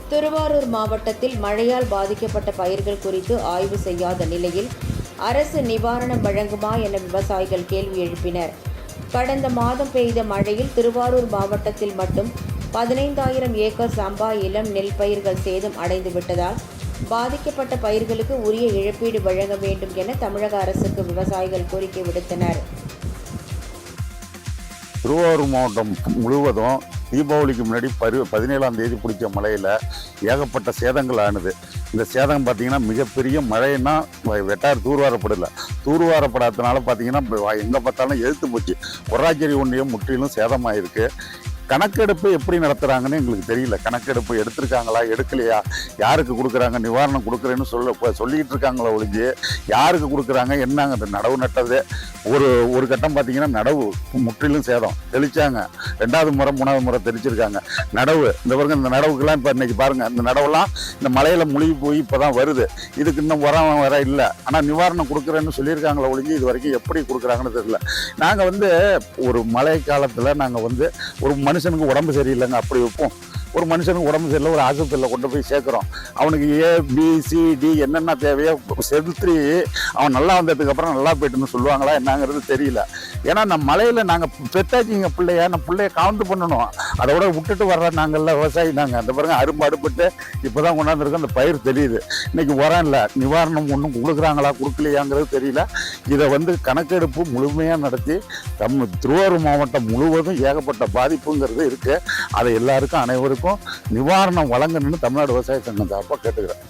திருவாரூர் மாவட்டத்தில் மழையால் பாதிக்கப்பட்ட பயிர்கள் குறித்து ஆய்வு செய்யாத நிலையில் அரசு நிவாரணம் வழங்குமா என விவசாயிகள் கேள்வி எழுப்பினர். கடந்த மாதம் பெய்த மழையில் திருவாரூர் மாவட்டத்தில் மட்டும் 15,000 ஏக்கர் சம்பா இளம் நெல் பயிர்கள் சேதம் அடைந்து விட்டதால் பாதிக்கப்பட்ட பயிர்களுக்கு உரிய இழப்பீடு வழங்க வேண்டும் என தமிழக அரசுக்கு விவசாயிகள் கோரிக்கை விடுத்தனர். திருவாரூர் மாவட்டம் முழுவதும் தீபாவளிக்கு முன்னாடி 17ஆம் தேதி பிடிச்ச மழையில் ஏகப்பட்ட சேதங்கள் ஆனது. இந்த சேதம் பார்த்திங்கன்னா மிகப்பெரிய மழைன்னா வெட்டார் தூர்வாரப்படாதனால பார்த்திங்கன்னா எங்கே பார்த்தாலும் எழுத்து போச்சு. ஒராச்சேரி ஒன்றியம் முற்றிலும் சேதமாயிருக்கு. கணக்கெடுப்பு எப்படி நடத்துகிறாங்கன்னு எங்களுக்கு தெரியல. கணக்கெடுப்பு எடுத்திருக்காங்களா எடுக்கலையா, யாருக்கு கொடுக்குறாங்க, நிவாரணம் கொடுக்குறேன்னு சொல்லிக்கிட்டு இருக்காங்களா ஒழிஞ்சு யாருக்கு கொடுக்குறாங்க என்னங்க. அந்த நடவு நட்டது ஒரு கட்டம் பார்த்திங்கன்னா நடவு முற்றிலும் சேதம். தெளித்தாங்க, 2வது முறை 3வது முறை தெளிச்சிருக்காங்க. நடவு இந்த பாருங்க, இந்த நடவுக்கெல்லாம் இப்போ இன்றைக்கி பாருங்கள், இந்த நடவுலாம் இந்த மலையில் முழுகி போய் இப்போ தான் வருது. இதுக்கு இன்னும் வர இல்லை. ஆனால் நிவாரணம் கொடுக்குறேன்னு சொல்லியிருக்காங்களா ஒழிஞ்சு இது வரைக்கும் எப்படி கொடுக்குறாங்கன்னு தெரியல. நாங்கள் ஒரு மழை காலத்தில் நாங்கள் ஒரு மனுஷனுக்கு உடம்பு சரியில்லைங்க அப்படி வைப்போம். ஒரு மனுஷனுக்கு உடம்பு சரியில்லை, ஒரு ஆஸ்பத்திரியில் கொண்டு போய் சேர்க்குறோம். அவனுக்கு ABCD என்னென்ன தேவையோ செலுத்தி அவன் நல்லா வந்ததுக்கப்புறம் நல்லா போய்ட்டுன்னு சொல்லுவாங்களா என்னங்கிறது தெரியல. ஏன்னா நம்ம மலையில் நாங்கள் பெத்தாச்சிங்க நம்ம பிள்ளைய கவுண்ட் பண்ணணும். அதோட விட்டுட்டு வர்ற நாங்கள்லாம் விவசாயி நாங்கள். அந்த பாருங்க அரும்பு அடுப்பட்டு இப்போ தான் கொண்டாந்துருக்கோம். அந்த பயிர் தெரியுது. இன்றைக்கி உரம் இல்லை, நிவாரணம் ஒன்றும் கொடுக்குறாங்களா கொடுக்கலையாங்கிறது தெரியல. இதை கணக்கெடுப்பு முழுமையாக நடத்தி திருவாரூர் மாவட்டம் முழுவதும் ஏகப்பட்ட பாதிப்புங்கிறது இருக்குது. அதை எல்லாருக்கும் அனைவருக்கும் நிவாரணம் வழங்கணும்னு தமிழ்நாடு விவசாய சங்கம் சார்பாக கேட்டுக்கிறேன்.